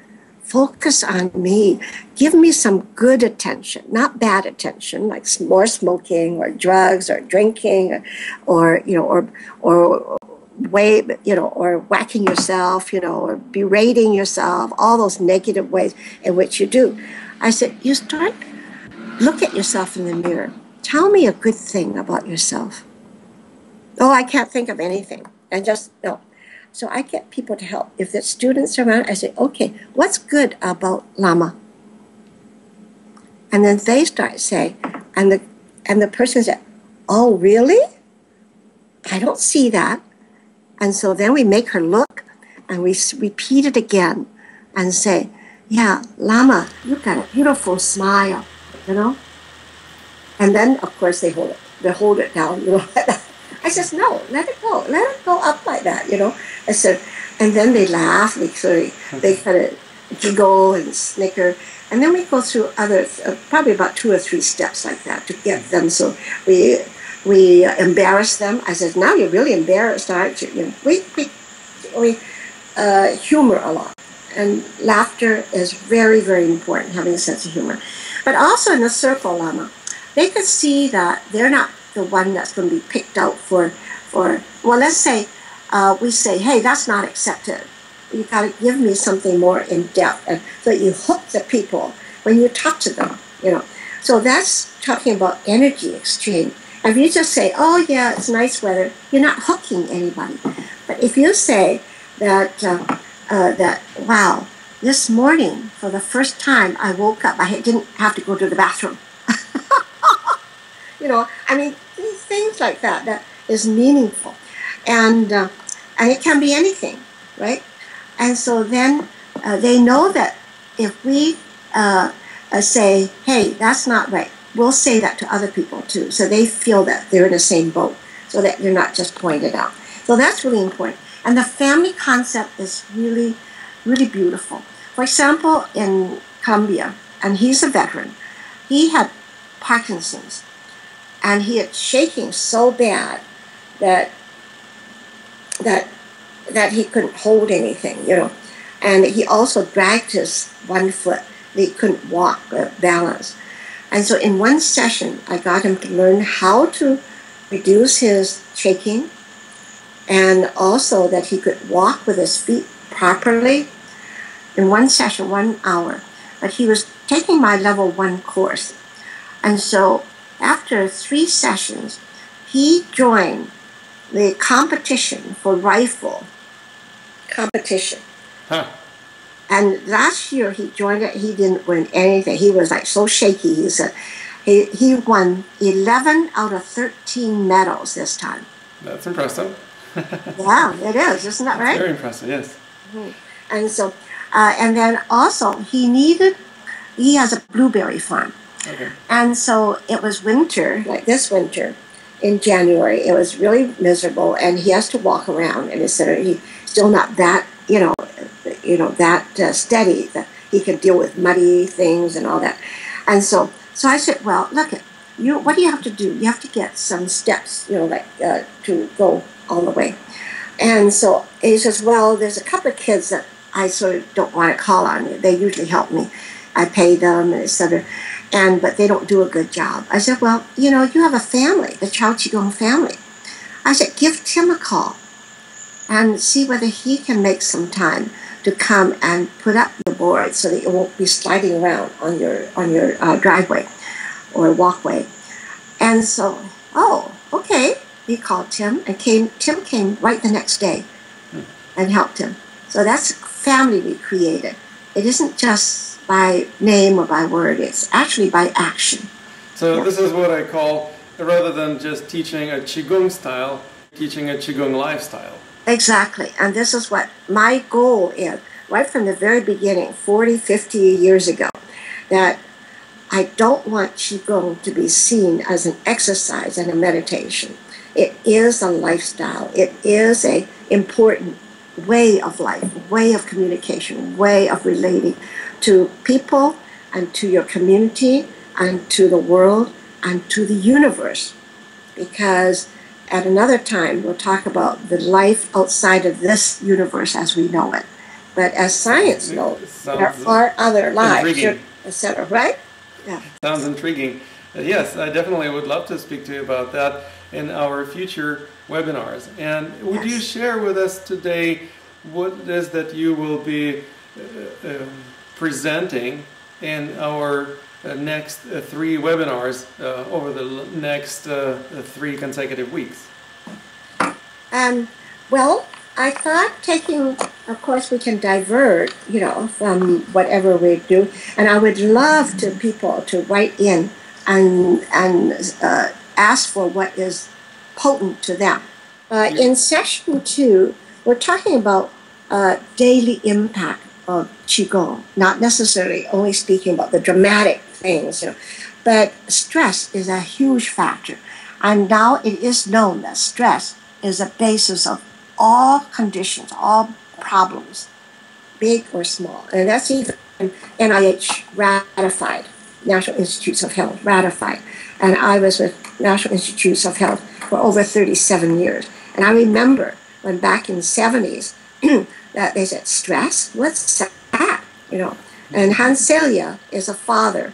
Focus on me. Give me some good attention, not bad attention, like more smoking or drugs or drinking or you know, or or whacking yourself, you know, or berating yourself, all those negative ways in which you do. I said, you start, look at yourself in the mirror. Tell me a good thing about yourself. Oh, I can't think of anything. I just, no. So I get people to help. If the students are around, I say, okay, what's good about Lama? And then they start saying, and the person said, oh, really? I don't see that. And so then we make her look, and we repeat it again and say, yeah, Lama, you've got a beautiful smile, you know? And then, of course, they hold it down, you know. I says, no, let it go up like that, you know. I said, and then they laugh, they kind of giggle and snicker, and then we go through other, probably about 2 or 3 steps like that to get them. So we embarrass them. I said, now you're really embarrassed, aren't you? You know, we humor a lot, and laughter is very, very important. Having a sense of humor, but also in the circle, Lama, they could see that they're not the one that's going to be picked out for well, let's say we say, hey, that's not accepted. You got to give me something more in depth, and so you hook the people when you talk to them, you know. So that's talking about energy exchange. And if you just say, oh yeah, it's nice weather, you're not hooking anybody. But if you say that wow, this morning for the first time I woke up, I didn't have to go to the bathroom. You know, I mean, things like that, that is meaningful. And it can be anything, right? And so then they know that if we say, hey, that's not right, we'll say that to other people too. So they feel that they're in the same boat, so that they're not just pointed out. So that's really important. And the family concept is really, really beautiful. For example, in Colombia, and he's a veteran, he had Parkinson's. And he had shaking so bad that he couldn't hold anything, you know. And he also dragged his one foot. He couldn't walk or balance. And so in one session, I got him to learn how to reduce his shaking, and also that he could walk with his feet properly in one session, 1 hour. But he was taking my level 1 course. And so after 3 sessions, he joined the competition for rifle competition. Huh. And last year he joined it. He didn't win anything. He was like so shaky. He said he won 11 out of 13 medals this time. That's impressive. Yeah, it is. Isn't that right? Very impressive, yes. Mm-hmm. And so, and then also he has a blueberry farm. Okay. And so it was winter, like this winter, in January. It was really miserable, and he has to walk around. And he's still not that, that steady that he could deal with muddy things and all that. And so I said, well, look, what do you have to do? You have to get some steps, to go all the way. And so he says, well, there's a couple of kids that I sort of don't want to call on. They usually help me. I pay them, etc. But they don't do a good job. I said, well, you have a family, the Chow Qigong family. I said, give Tim a call and see whether he can make some time to come and put up the board so that it won't be sliding around on your driveway or walkway. And so, oh, okay. He called Tim, and Tim came right the next day and helped him. So that's a family we created. It isn't just by name or by word, it's actually by action. So this is what I call, rather than just teaching a Qigong style, teaching a Qigong lifestyle. Exactly. And this is what my goal is, right from the very beginning, 40, 50 years ago, that I don't want Qigong to be seen as an exercise and a meditation. It is a lifestyle. It is an important way of life, way of communication, way of relating to people and to your community and to the world and to the universe. Because at another time, we'll talk about the life outside of this universe as we know it. But as science knows, there are other lives, etc., right? Yeah. Sounds intriguing. Yes, I definitely would love to speak to you about that in our future webinars. And would you share with us today what it is that you will be presenting in our next 3 webinars over the next 3 consecutive weeks? Well, I thought of course we can divert, from whatever we do, and I would love to people to write in and ask for what is potent to them. In session 2, we're talking about daily impact of Qigong, not necessarily only speaking about the dramatic things, but stress is a huge factor. And now it is known that stress is a basis of all conditions, all problems, big or small. And that's even NIH ratified, National Institutes of Health ratified. And I was with National Institutes of Health for over 37 years. And I remember when back in the 70s, that they said, stress? What's that? And Hans Selye is a father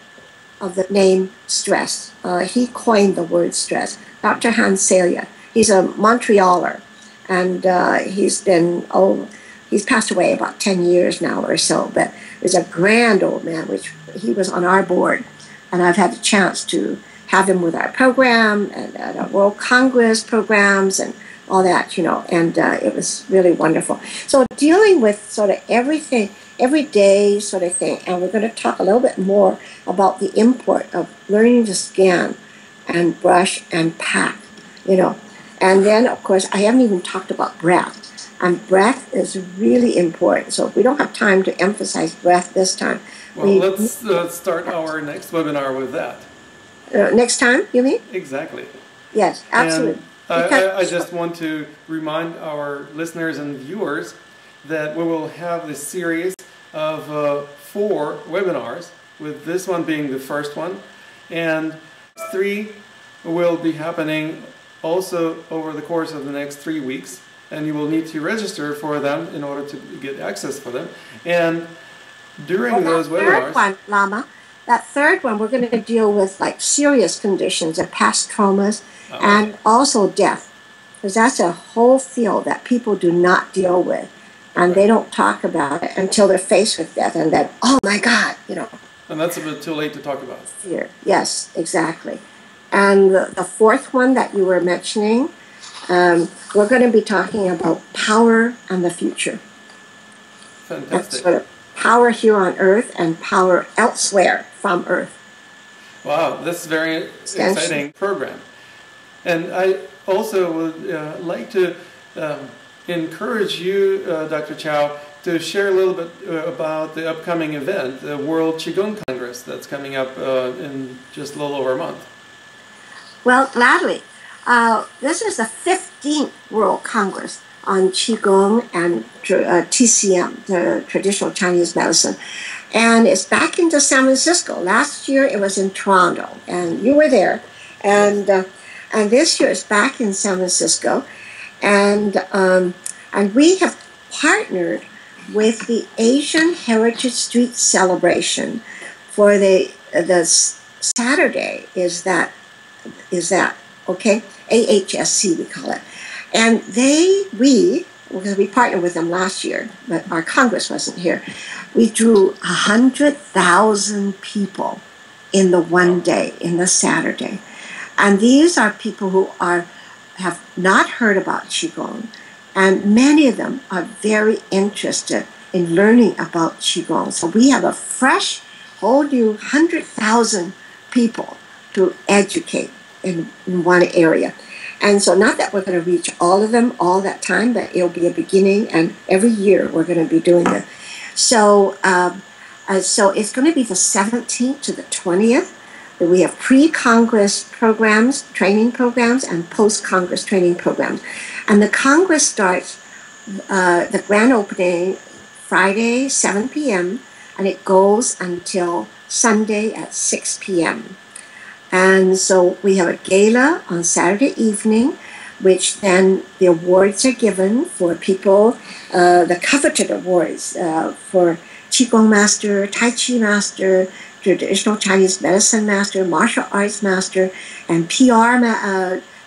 of the name stress. He coined the word stress. Dr. Hans Selye. He's a Montrealer, and he's passed away about 10 years now or so, but he's a grand old man, which he was on our board, and I've had the chance to have him with our program and at our World Congress programs and all that, and it was really wonderful. So dealing with sort of everything, everyday sort of thing, and we're going to talk a little bit more about the import of learning to scan and brush and pack, And then, of course, I haven't even talked about breath. And breath is really important. So if we don't have time to emphasize breath this time. Well, let's start our next webinar with that. Next time, you mean? Exactly. Yes, absolutely. I just want to remind our listeners and viewers that we will have this series of 4 webinars, with this one being the first one. And 3 will be happening also over the course of the next 3 weeks, and you will need to register for them in order to get access for them. And during those webinars, third one, Lama, that third one, we're going to deal with like serious conditions and past traumas, and also death, because that's a whole field that people do not deal with, and they don't talk about it until they're faced with death, and then, oh my God, And that's a bit too late to talk about. Fear. Yes, exactly. And the fourth one that you were mentioning, we're going to be talking about power and the future. Fantastic. That's sort of power here on Earth and power elsewhere from Earth. Wow, this is a very exciting program. And I also would like to encourage you, Dr. Chow, to share a little bit about the upcoming event, the World Qigong Congress, that's coming up in just a little over a month. Well, gladly. This is the 15th World Congress on Qigong and TCM, the traditional Chinese medicine. And it's back into San Francisco. Last year it was in Toronto, and you were there. And this year it's back in San Francisco. And we have partnered with the Asian Heritage Street celebration for the Saturday is that, okay? AHSC we call it. And because we partnered with them last year, but our Congress wasn't here, we drew 100,000 people in the one day, in the Saturday. And these are people who have not heard about Qigong, and many of them are very interested in learning about Qigong. So we have a fresh, whole new 100,000 people to educate in one area. And so not that we're going to reach all of them all that time, but it'll be a beginning, and every year we're going to be doing this. So, so it's going to be the 17th to the 20th. We have pre-Congress programs, training programs, and post-Congress training programs. And the Congress starts, the grand opening, Friday, 7 p.m., and it goes until Sunday at 6 p.m. And so we have a gala on Saturday evening, which then the awards are given for people, the coveted awards for Qigong Master, Tai Chi Master, Traditional Chinese Medicine Master, Martial Arts Master, and PR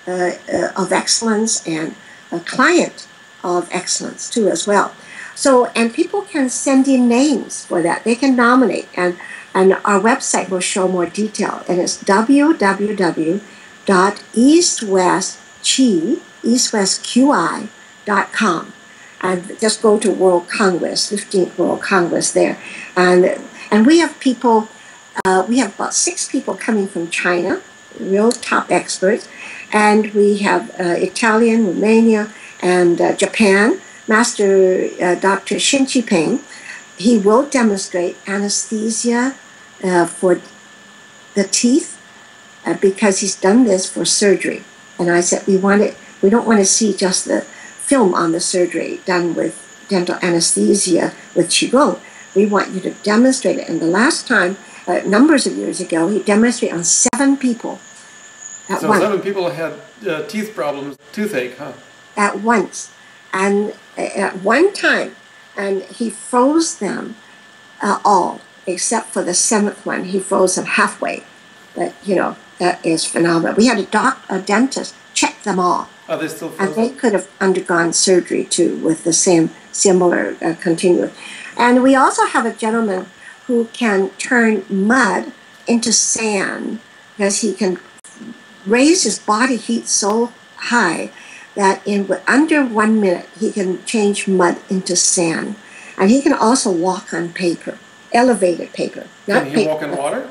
of Excellence, and a Client of Excellence too as well. So, and people can send in names for that. They can nominate, and our website will show more detail. And it's www.eastwestqi.com. And just go to World Congress, 15th World Congress there. And we have people, we have about 6 people coming from China, real top experts. And we have Italian, Romania, and Japan. Master Dr. Xin Qiping, he will demonstrate anesthesia for the teeth because he's done this for surgery. And I said, we don't want to see just the film on the surgery done with dental anesthesia with Qigong. We want you to demonstrate it. And the last time, numbers of years ago, he demonstrated on 7 people at once. So 7 people had teeth problems, toothache, huh? At once. And at one time, and he froze them all, except for the 7th one. He froze them halfway. But, you know, that is phenomenal. We had a dentist check them all. Are they still frozen? And they could have undergone surgery, too, with the same similar continuum. And we also have a gentleman who can turn mud into sand, because he can raise his body heat so high that in under 1 minute, he can change mud into sand. And he can also walk on paper, elevated paper. Can he walk in water?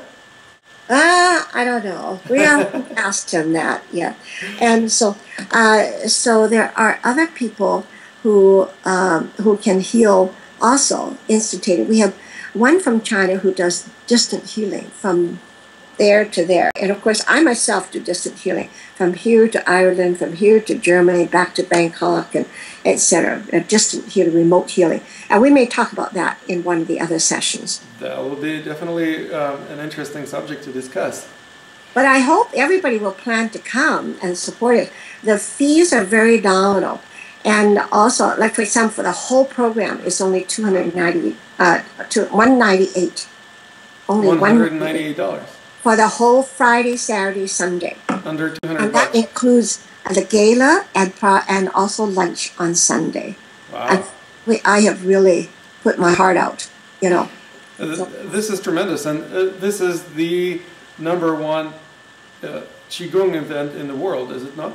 I don't know. We haven't asked him that yet. And so there are other people who can heal also instantaneously. We have one from China who does distant healing from there to there. And of course, I myself do distant healing from here to Ireland, from here to Germany, back to Bangkok, and etc. Distant healing, remote healing. And we may talk about that in one of the other sessions. That will be definitely an interesting subject to discuss. But I hope everybody will plan to come and support it. The fees are very nominal. And also, like for example, for the whole program, it's only $198. Only $198. For the whole Friday, Saturday, Sunday. Under 200 And that includes the gala and also lunch on Sunday. Wow. I have really put my heart out, you know. This is tremendous, and this is the #1 Qigong event in the world, is it not?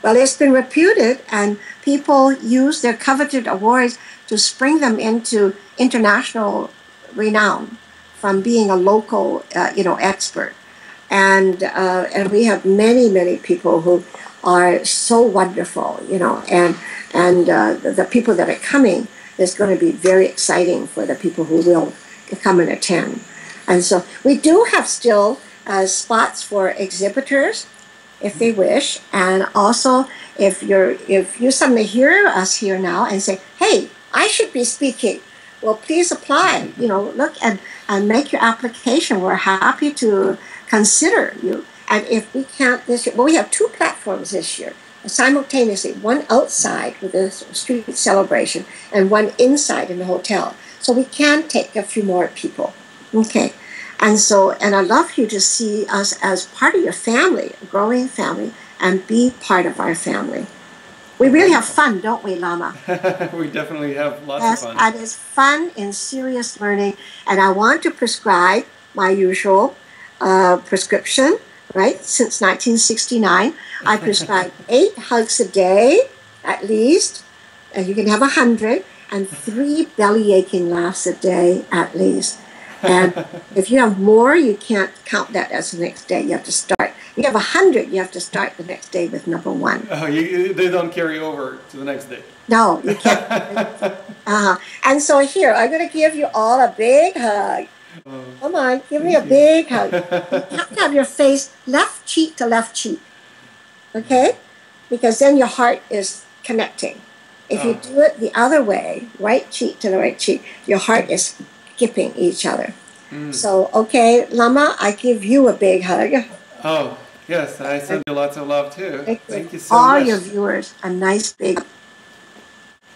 Well, it's been reputed, and people use their coveted awards to spring them into international renown from being a local, expert. And we have many people who are so wonderful, and the people that are coming is going to be very exciting for the people who will come and attend. And so we do have still spots for exhibitors, if they wish, and also if you suddenly hear us here now and say, hey, I should be speaking, well, please apply, look and make your application. We're happy to consider you. And if we can't this year, well, we have 2 platforms this year, simultaneously, one outside with a street celebration and one inside in the hotel. So we can take a few more people. Okay. And I'd love you to see us as part of your family, a growing family, and be part of our family. We really have fun, don't we, Lama? We definitely have lots Yes, of fun. and it's fun in serious learning. And I want to prescribe my usual prescription, right? Since 1969, I prescribe 8 hugs a day, at least. And you can have 100, and 3 belly aching laughs a day, at least. And if you have more, you can't count that as the next day. You have to start. You have 100, you have to start the next day with number 1. Oh, they don't carry over to the next day. No, you can't. And so here, I'm going to give you all a big hug. Come on, give me a big hug. You have to have your face left cheek to left cheek. Okay? Because then your heart is connecting. If you do it the other way, right cheek to the right cheek, your heart is skipping each other. So, okay, Lama, I give you a big hug. Oh, yes, I send you lots of love too. Thank you so all much. your viewers a nice big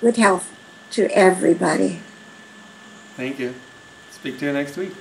good health to everybody. Thank you. Speak to you next week.